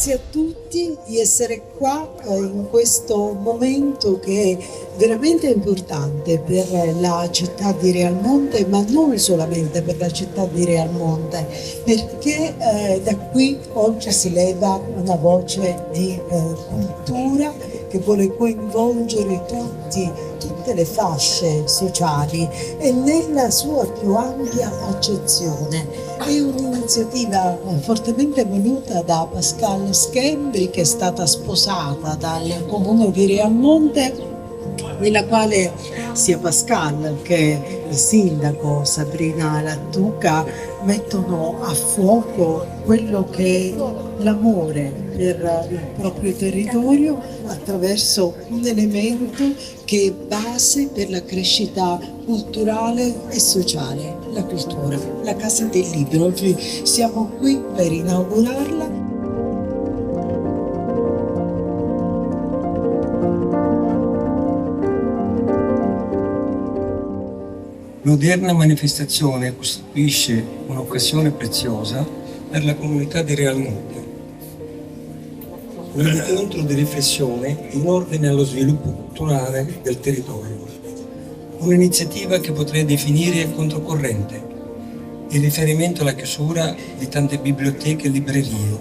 Grazie a tutti di essere qua in questo momento che è veramente importante per la città di Realmonte, ma non solamente per la città di Realmonte, perché da qui oggi si leva una voce di cultura che vuole coinvolgere tutte le fasce sociali e nella sua più ampia accezione. È un'iniziativa fortemente voluta da Pascal Schembri, che è stata sposata dal comune di Realmonte, nella quale sia Pascal che il sindaco Sabrina Lattuca mettono a fuoco quello che è l'amore per il proprio territorio attraverso un elemento che è base per la crescita culturale e sociale, la cultura, la Casa del Libro. Oggi siamo qui per inaugurarla. L'odierna manifestazione costituisce un'occasione preziosa per la comunità di Realmonte, un incontro di riflessione in ordine allo sviluppo culturale del territorio, un'iniziativa che potrei definire controcorrente, in riferimento alla chiusura di tante biblioteche e librerie.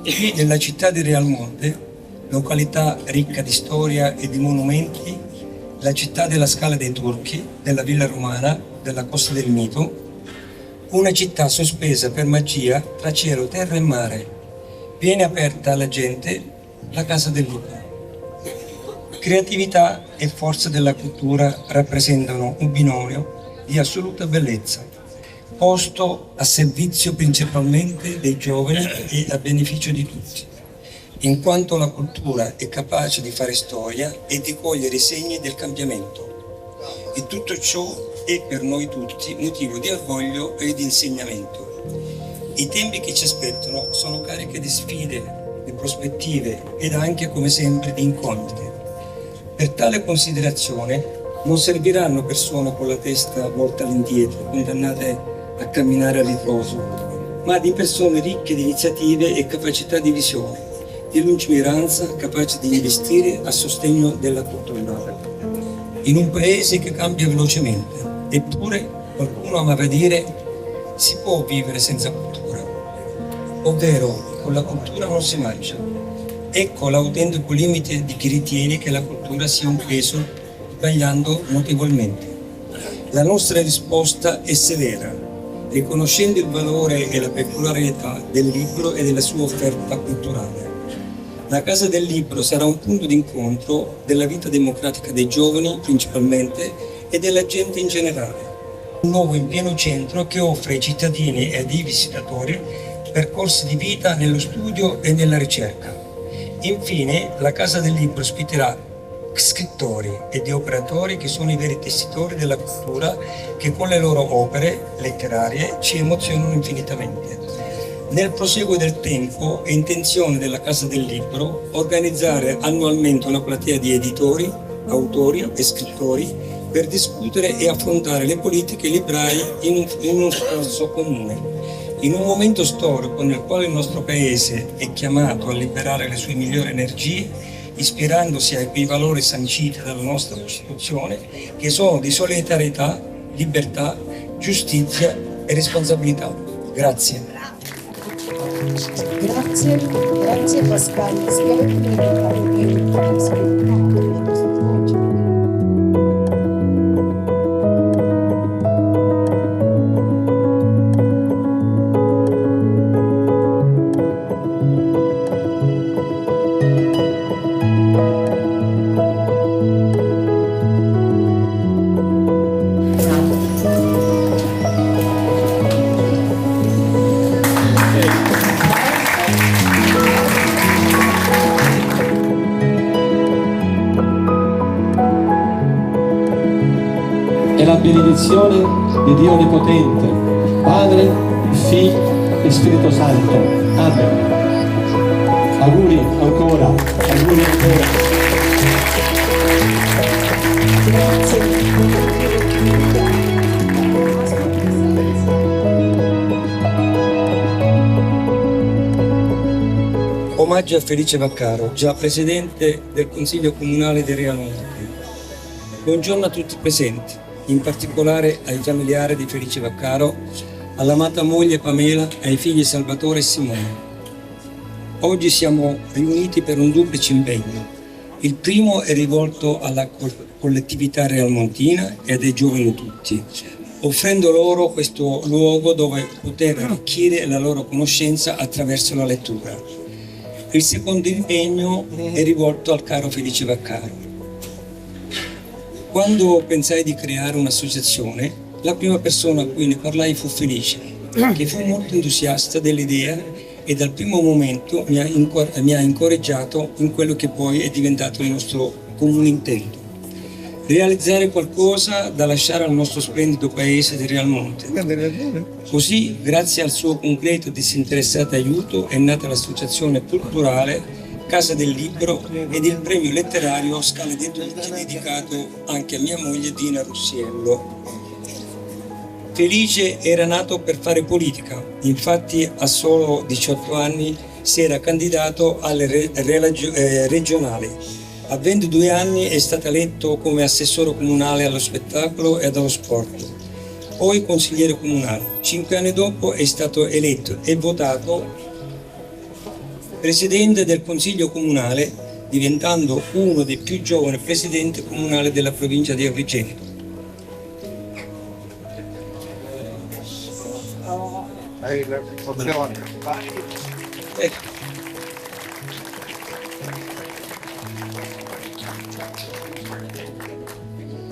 Qui nella città di Realmonte, località ricca di storia e di monumenti, la città della Scala dei Turchi, della Villa Romana, della Costa del Mito, una città sospesa per magia tra cielo, terra e mare. Viene aperta alla gente la Casa del Libro. Creatività e forza della cultura rappresentano un binomio di assoluta bellezza, posto a servizio principalmente dei giovani e a beneficio di tutti, in quanto la cultura è capace di fare storia e di cogliere i segni del cambiamento. E tutto ciò è per noi tutti motivo di orgoglio e di insegnamento. I tempi che ci aspettano sono carichi di sfide, di prospettive ed anche, come sempre, di incontri. Per tale considerazione non serviranno persone con la testa volta all'indietro, condannate a camminare a ritroso, ma di persone ricche di iniziative e capacità di visione, di lungimiranza, capace di investire a sostegno della cultura. In un paese che cambia velocemente, eppure qualcuno amava dire si può vivere senza cultura, ovvero con la cultura non si mangia. Ecco l'autentico limite di chi ritiene che la cultura sia un peso, sbagliando notevolmente. La nostra risposta è severa, riconoscendo il valore e la peculiarità del libro e della sua offerta culturale. La Casa del Libro sarà un punto d'incontro della vita democratica dei giovani principalmente e della gente in generale. Un nuovo in pieno centro che offre ai cittadini e ai visitatori percorsi di vita nello studio e nella ricerca. Infine, la Casa del Libro ospiterà scrittori ed operatori che sono i veri tessitori della cultura, che con le loro opere letterarie ci emozionano infinitamente. Nel proseguo del tempo è intenzione della Casa del Libro organizzare annualmente una platea di editori, autori e scrittori per discutere e affrontare le politiche librarie in uno sforzo comune. In un momento storico nel quale il nostro Paese è chiamato a liberare le sue migliori energie, ispirandosi a quei valori sanciti dalla nostra Costituzione, che sono di solidarietà, libertà, giustizia e responsabilità. Grazie. Grazie Pascal Schembri. E la benedizione di Dio Onnipotente, Padre, Figlio e Spirito Santo. Amen. Auguri ancora, auguri ancora. Ho omaggio a Felice Vaccaro, già presidente del Consiglio Comunale di Realmonte. Buongiorno a tutti i presenti, in particolare ai familiari di Felice Vaccaro, all'amata moglie Pamela e ai figli Salvatore e Simone. Oggi siamo riuniti per un duplice impegno. Il primo è rivolto alla collettività realmontina e ai giovani tutti, offrendo loro questo luogo dove poter arricchire la loro conoscenza attraverso la lettura. Il secondo impegno è rivolto al caro Felice Vaccaro. Quando pensai di creare un'associazione, la prima persona a cui ne parlai fu Felice, che fu molto entusiasta dell'idea e dal primo momento mi ha incoraggiato in quello che poi è diventato il nostro comune intento. Realizzare qualcosa da lasciare al nostro splendido paese di Realmonte. Così, grazie al suo concreto e disinteressato aiuto, è nata l'associazione culturale Casa del Libro ed il premio letterario Scala dei Dolci dedicato anche a mia moglie Dina Russiello. Felice era nato per fare politica, infatti a solo 18 anni si era candidato alle regionali. A 22 anni è stato eletto come assessore comunale allo spettacolo e allo sport, poi consigliere comunale. 5 anni dopo è stato eletto e votato presidente del Consiglio Comunale, diventando uno dei più giovani presidenti comunali della provincia di Agrigento.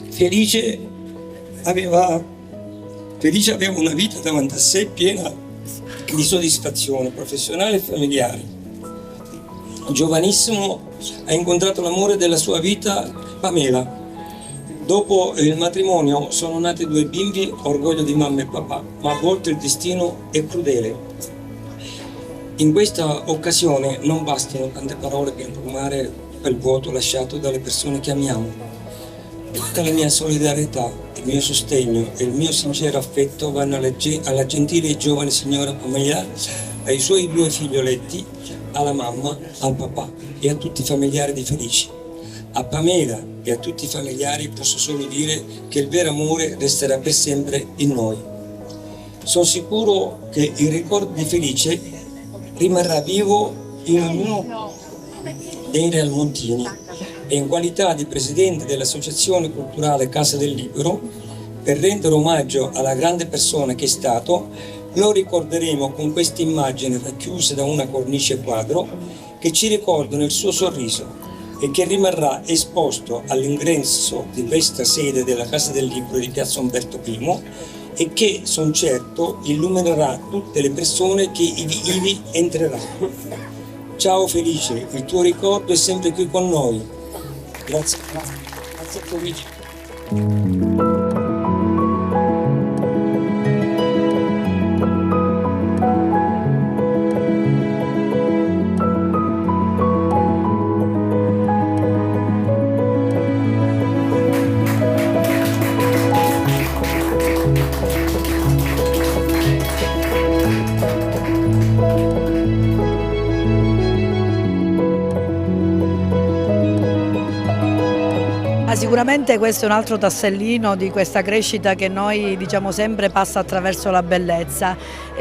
Felice aveva una vita davanti a sé piena di soddisfazione professionale e familiare. Giovanissimo ha incontrato l'amore della sua vita, Pamela. Dopo il matrimonio sono nati 2 bimbi, orgoglio di mamma e papà, ma a volte il destino è crudele. In questa occasione non bastano tante parole per colmare quel vuoto lasciato dalle persone che amiamo. Tutta la mia solidarietà, il mio sostegno e il mio sincero affetto vanno alla gentile e giovane signora Pamela, ai suoi 2 figlioletti, alla mamma, al papà e a tutti i familiari di Felice. A Pamela e a tutti i familiari posso solo dire che il vero amore resterà per sempre in noi. Sono sicuro che il ricordo di Felice rimarrà vivo in ognuno dei realmontini e in qualità di presidente dell'Associazione Culturale Casa del Libro, per rendere omaggio alla grande persona che è stato, lo ricorderemo con queste immagini racchiuse da una cornice quadro che ci ricordano il suo sorriso e che rimarrà esposto all'ingresso di questa sede della Casa del Libro di Piazza Umberto I e che, son certo, illuminerà tutte le persone che ivi entreranno. Ciao Felice, il tuo ricordo è sempre qui con noi. Grazie a Felice. Sicuramente questo è un altro tassellino di questa crescita che noi diciamo sempre passa attraverso la bellezza.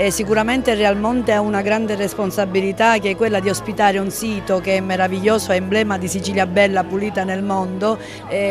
Sicuramente il Realmonte ha una grande responsabilità, che è quella di ospitare un sito che è meraviglioso, è emblema di Sicilia bella, pulita nel mondo.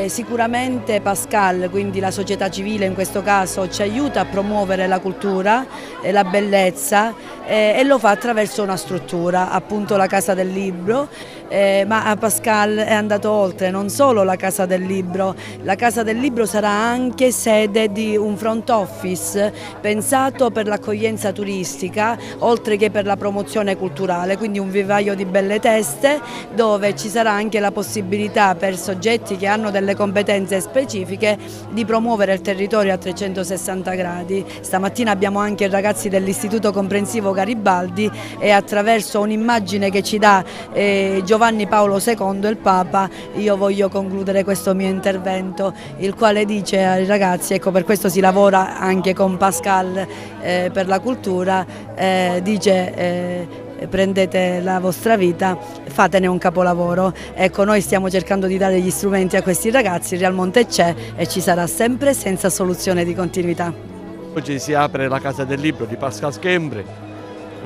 Sicuramente Pascal, quindi la società civile in questo caso, ci aiuta a promuovere la cultura e la bellezza e lo fa attraverso una struttura, appunto la Casa del Libro. Ma Pascal è andato oltre, non solo la Casa del Libro, la Casa del Libro sarà anche sede di un front office pensato per l'accoglienza turistica, oltre che per la promozione culturale, quindi un vivaio di belle teste dove ci sarà anche la possibilità per soggetti che hanno delle competenze specifiche di promuovere il territorio a 360 gradi. Stamattina abbiamo anche i ragazzi dell'Istituto Comprensivo Garibaldi e attraverso un'immagine che ci dà Giovanni Paolo II, il Papa, io voglio concludere questo mio intervento, il quale dice ai ragazzi, ecco per questo si lavora anche con Pascal per la cultura, dice prendete la vostra vita, fatene un capolavoro. Ecco, noi stiamo cercando di dare gli strumenti a questi ragazzi, Realmonte c'è e ci sarà sempre senza soluzione di continuità. Oggi si apre la Casa del Libro di Pascal Schembri,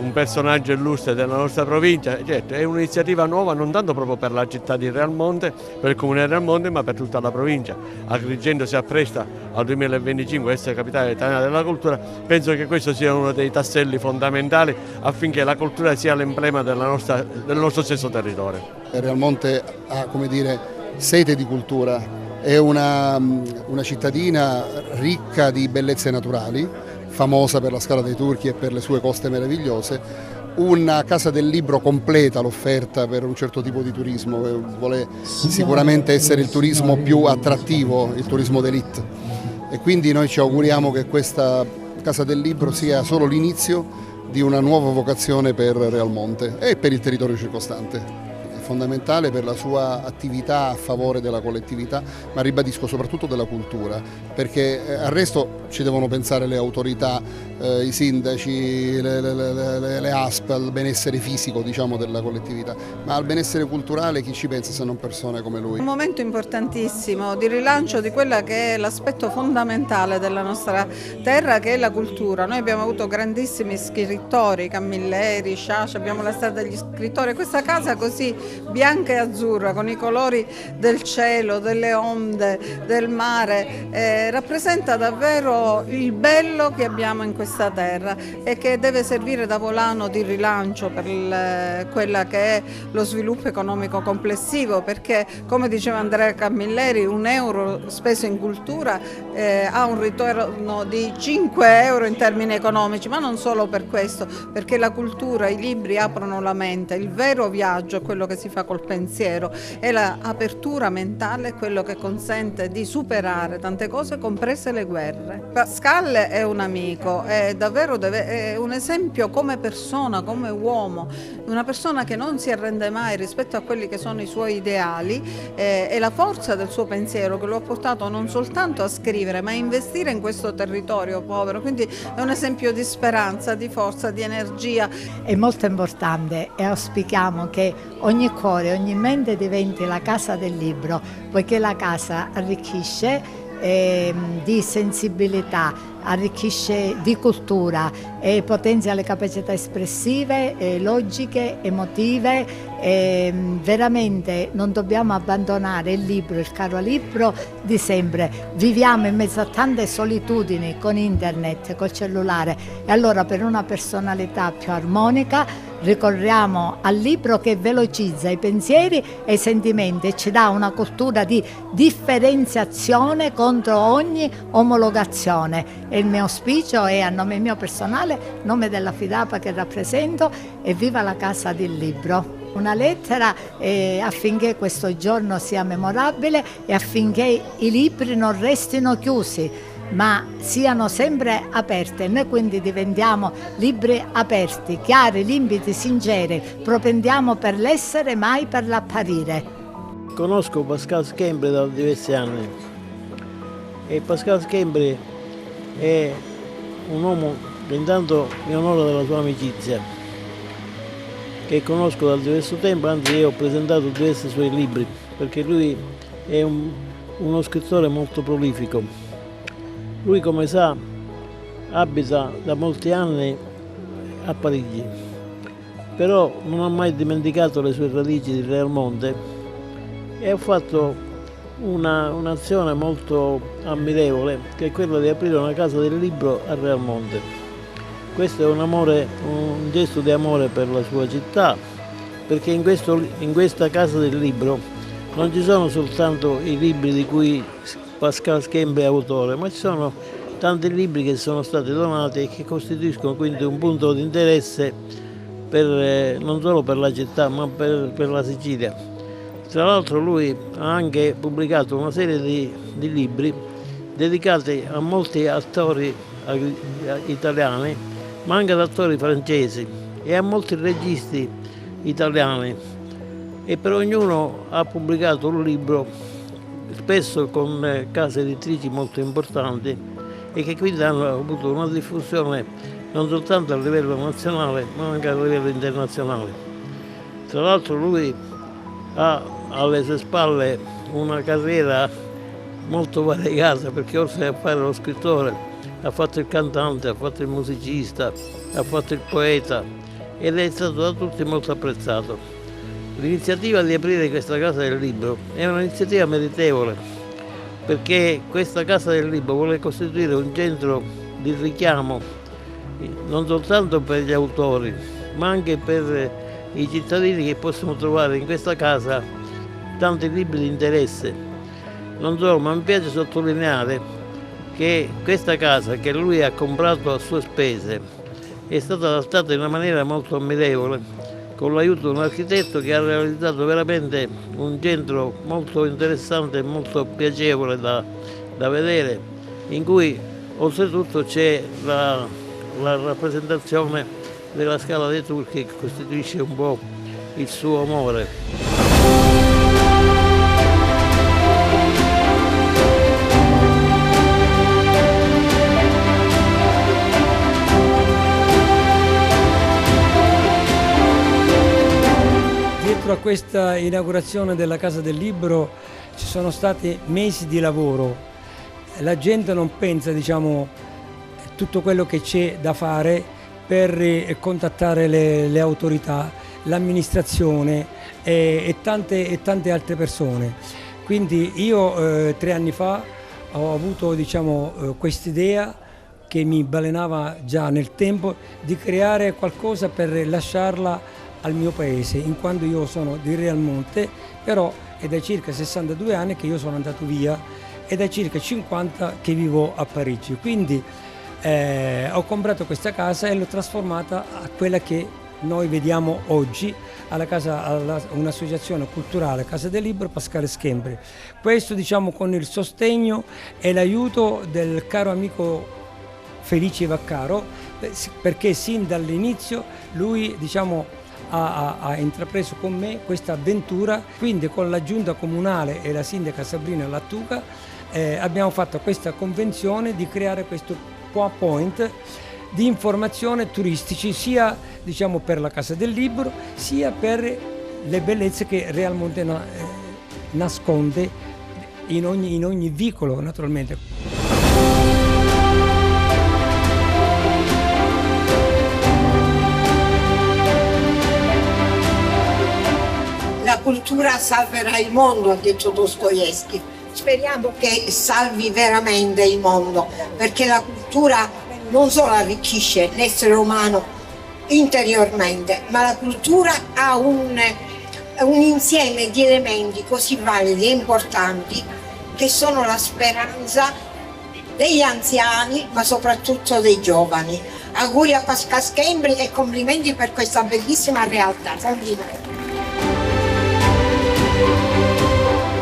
un personaggio illustre della nostra provincia. Certo, è un'iniziativa nuova non tanto proprio per la città di Realmonte, per il comune di Realmonte, ma per tutta la provincia. Agrigento si appresta al 2025 a essere capitale italiana della cultura. Penso che questo sia uno dei tasselli fondamentali affinché la cultura sia l'emblema del nostro stesso territorio. Realmonte ha, come dire, sete di cultura, è una cittadina ricca di bellezze naturali, famosa per la Scala dei Turchi e per le sue coste meravigliose, una Casa del Libro completa l'offerta per un certo tipo di turismo, che vuole sicuramente essere il turismo più attrattivo, il turismo d'élite, e quindi noi ci auguriamo che questa Casa del Libro sia solo l'inizio di una nuova vocazione per Realmonte e per il territorio circostante. Fondamentale per la sua attività a favore della collettività, ma ribadisco soprattutto della cultura, perché al resto ci devono pensare le autorità, i sindaci, le ASP, al benessere fisico, diciamo, della collettività, ma al benessere culturale chi ci pensa se non persone come lui? Un momento importantissimo di rilancio di quella che è l'aspetto fondamentale della nostra terra, che è la cultura. Noi abbiamo avuto grandissimi scrittori, Camilleri, Sciascia, abbiamo la strada degli scrittori. Questa casa così bianca e azzurra, con i colori del cielo, delle onde, del mare, rappresenta davvero il bello che abbiamo in questa terra e che deve servire da volano di rilancio per quella che è lo sviluppo economico complessivo, perché come diceva Andrea Camilleri, un euro speso in cultura ha un ritorno di 5 euro in termini economici, ma non solo per questo, perché la cultura, i libri aprono la mente, il vero viaggio è quello che si fa col pensiero e l'apertura mentale è quello che consente di superare tante cose, comprese le guerre. Pascal è un amico, è davvero è un esempio come persona, come uomo, una persona che non si arrende mai rispetto a quelli che sono i suoi ideali e la forza del suo pensiero che lo ha portato non soltanto a scrivere ma a investire in questo territorio povero, quindi è un esempio di speranza, di forza, di energia. È molto importante e auspichiamo che ogni cuore, ogni mente diventi la casa del libro, poiché la casa arricchisce di sensibilità, arricchisce di cultura e potenzia le capacità espressive, logiche, emotive. Veramente non dobbiamo abbandonare il libro, il caro libro di sempre. Viviamo in mezzo a tante solitudini con internet, col cellulare, e allora per una personalità più armonica ricorriamo al libro che velocizza i pensieri e i sentimenti e ci dà una cultura di differenziazione contro ogni omologazione. E il mio auspicio è, a nome mio personale, nome della FIDAPA che rappresento, e viva la Casa del Libro. Una lettera affinché questo giorno sia memorabile e affinché i libri non restino chiusi, ma siano sempre aperti. Noi quindi diventiamo libri aperti, chiari, limpidi, sinceri, propendiamo per l'essere, mai per l'apparire. Conosco Pascal Schembri da diversi anni e Pascal Schembri è un uomo che intanto mi onora della sua amicizia, che conosco da diverso tempo, anzi io ho presentato diversi suoi libri, perché lui è uno scrittore molto prolifico. Lui, come sa, abita da molti anni a Parigi, però non ha mai dimenticato le sue radici di Realmonte e ha fatto un'azione molto ammirevole, che è quella di aprire una casa del libro a Realmonte. Questo è un gesto di amore per la sua città, perché in questa casa del libro non ci sono soltanto i libri di cui Pascal Schembri è autore, ma ci sono tanti libri che sono stati donati e che costituiscono quindi un punto di interesse non solo per la città ma per la Sicilia. Tra l'altro lui ha anche pubblicato una serie di libri dedicati a molti attori italiani, ma anche ad attori francesi e a molti registi italiani, e per ognuno ha pubblicato un libro, spesso con case editrici molto importanti, e che quindi hanno avuto una diffusione non soltanto a livello nazionale ma anche a livello internazionale. Tra l'altro lui ha alle sue spalle una carriera molto variegata, perché oltre a fare lo scrittore ha fatto il cantante, ha fatto il musicista, ha fatto il poeta ed è stato da tutti molto apprezzato. L'iniziativa di aprire questa Casa del Libro è un'iniziativa meritevole, perché questa Casa del Libro vuole costituire un centro di richiamo non soltanto per gli autori ma anche per i cittadini che possono trovare in questa casa tanti libri di interesse. Non solo, ma mi piace sottolineare che questa casa, che lui ha comprato a sue spese, è stata adattata in una maniera molto ammirevole, con l'aiuto di un architetto che ha realizzato veramente un centro molto interessante e molto piacevole da vedere, in cui oltretutto c'è la rappresentazione della Scala dei Turchi, che costituisce un po' il suo amore. Dietro a questa inaugurazione della Casa del Libro ci sono stati mesi di lavoro. La gente non pensa, tutto quello che c'è da fare per contattare le autorità, l'amministrazione e tante altre persone. Quindi io 3 anni fa ho avuto quest'idea che mi balenava già nel tempo di creare qualcosa per lasciarla al mio paese, in quanto io sono di Realmonte, però è da circa 62 anni che io sono andato via e da circa 50 che vivo a Parigi. Quindi ho comprato questa casa e l'ho trasformata a quella che noi vediamo oggi alla un'associazione culturale Casa del Libro Pascale Schembri. Questo con il sostegno e l'aiuto del caro amico Felice Vaccaro, perché sin dall'inizio lui ha intrapreso con me questa avventura. Quindi con la giunta comunale e la sindaca Sabrina Lattuca abbiamo fatto questa convenzione di creare questo point di informazione turistici, sia per la Casa del Libro sia per le bellezze che Realmonte nasconde in ogni vicolo, naturalmente. La cultura salverà il mondo, ha detto Dostoevskij. Speriamo che salvi veramente il mondo, perché la cultura non solo arricchisce l'essere umano interiormente, ma la cultura ha un insieme di elementi così validi e importanti che sono la speranza degli anziani, ma soprattutto dei giovani. Auguri a Pascale Schembri e complimenti per questa bellissima realtà. Complimenti.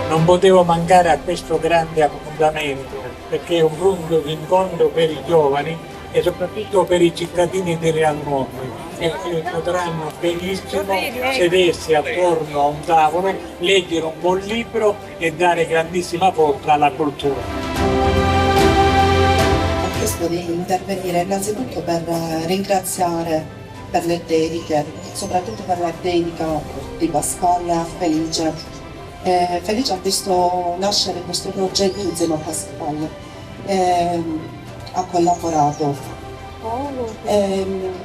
Non potevo mancare a questo grande appuntamento, perché è un punto di incontro per i giovani e soprattutto per i cittadini di Realmonte, che potranno benissimo sedersi attorno a un tavolo, leggere un buon libro e dare grandissima forza alla cultura. Ho chiesto di intervenire innanzitutto per ringraziare per le dediche, soprattutto per la dedica di Pascale a Felice. Felice ha visto nascere questo progetto insieme a Pascale, ha collaborato.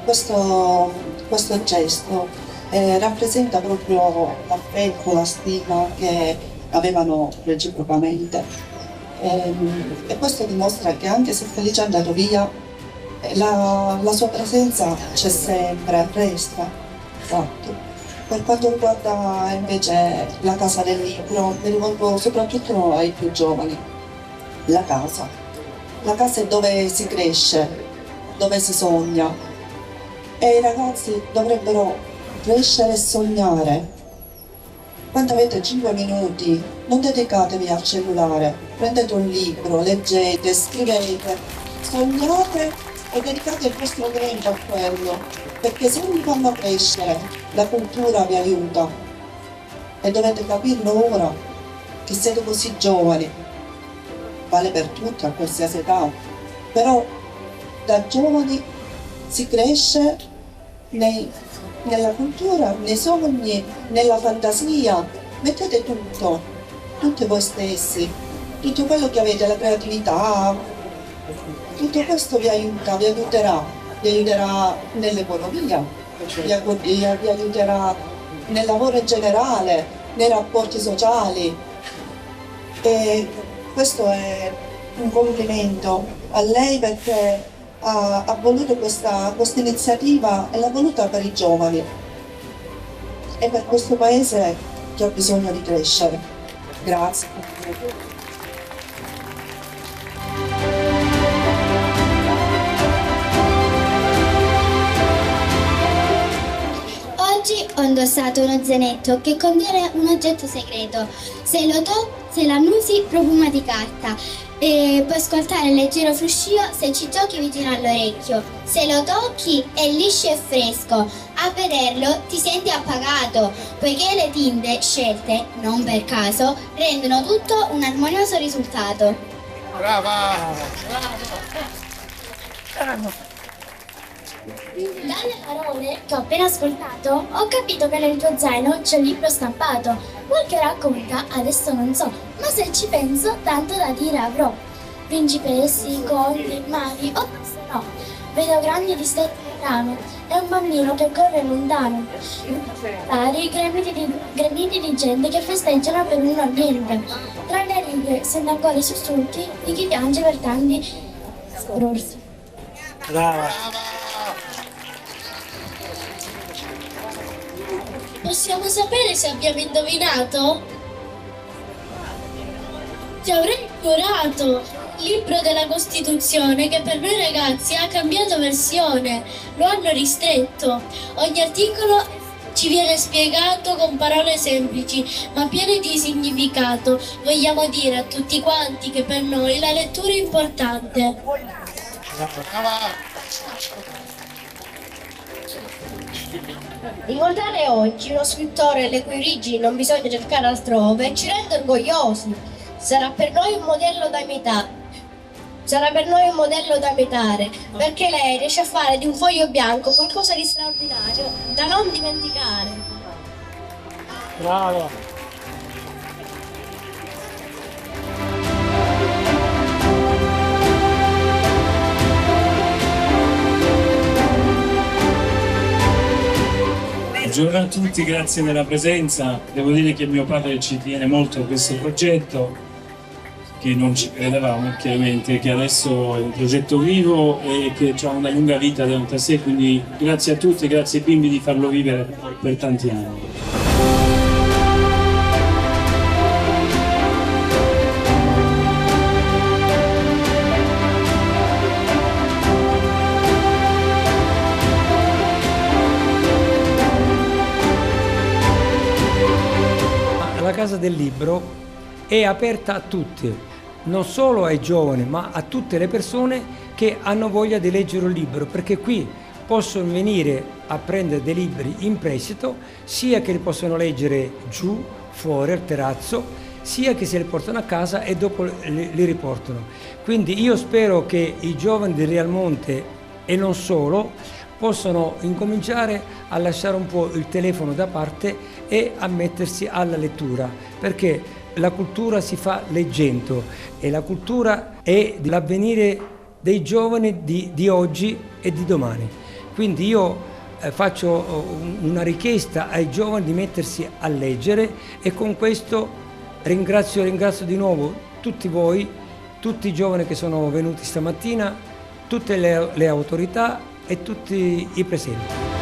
Questo gesto rappresenta proprio l'affetto, la stima che avevano reciprocamente, e questo dimostra che anche se Felice è andato via, la sua presenza c'è sempre, resta. Esatto. Per quanto riguarda invece la Casa del Libro, mi rivolgo soprattutto ai più giovani. La casa è dove si cresce, dove si sogna, e i ragazzi dovrebbero crescere e sognare. Quando avete 5 minuti, non dedicatevi al cellulare, prendete un libro, leggete, scrivete, sognate e dedicate il vostro tempo a quello, perché se vi fanno crescere, la cultura vi aiuta, e dovete capirlo ora che siete così giovani. Vale per tutti a qualsiasi età, però da giovani si cresce nella cultura, nei sogni, nella fantasia. Mettete tutto, tutti voi stessi, tutto quello che avete, la creatività, tutto questo vi aiuterà nell'economia, vi aiuterà nel lavoro in generale, nei rapporti sociali. E questo è un complimento a lei perché ha voluto questa iniziativa e l'ha voluta per i giovani e per questo paese che ha bisogno di crescere. Grazie. Oggi ho indossato uno zainetto che contiene un oggetto segreto. Se l'annusi profuma di carta e puoi ascoltare il leggero fruscio se ci giochi vicino all'orecchio. Se lo tocchi è liscio e fresco. A vederlo ti senti appagato, poiché le tinte scelte, non per caso, rendono tutto un armonioso risultato. Brava! Dalle parole che ho appena ascoltato, ho capito che nel tuo zaino c'è un libro stampato. Qualche racconta, adesso non so, ma se ci penso, tanto da dire avrò. Principessi, conti, maghi, o forse no. Vedo grandi distretti di rame e un bambino che corre lontano. Graniti di gente che festeggiano per un non niente. Tra le righe sento ancora i sussulti di chi piange per tanti orsi. Brava! Possiamo sapere se abbiamo indovinato? Ti avrei giurato! Libro della Costituzione che per noi ragazzi ha cambiato versione, lo hanno ristretto. Ogni articolo ci viene spiegato con parole semplici ma piene di significato. Vogliamo dire a tutti quanti che per noi la lettura è importante. Ricordare oggi uno scrittore le cui origini non bisogna cercare altrove ci rende orgogliosi. Sarà per noi un modello da imitare. Perché lei riesce a fare di un foglio bianco qualcosa di straordinario da non dimenticare. Bravo! Buongiorno a tutti, grazie della presenza. Devo dire che mio padre ci tiene molto a questo progetto, che non ci credevamo chiaramente, che adesso è un progetto vivo e che ha una lunga vita davanti a sé, quindi grazie a tutti e grazie ai bimbi di farlo vivere per tanti anni. La Casa del Libro è aperta a tutti, non solo ai giovani, ma a tutte le persone che hanno voglia di leggere un libro, perché qui possono venire a prendere dei libri in prestito, sia che li possono leggere giù, fuori al terrazzo, sia che se li portano a casa e dopo li riportano. Quindi io spero che i giovani di Realmonte e non solo possono incominciare a lasciare un po' il telefono da parte e a mettersi alla lettura, perché la cultura si fa leggendo e la cultura è l'avvenire dei giovani di oggi e di domani. Quindi io faccio una richiesta ai giovani di mettersi a leggere e con questo ringrazio di nuovo tutti voi, tutti i giovani che sono venuti stamattina, tutte le autorità e tutti i presenti.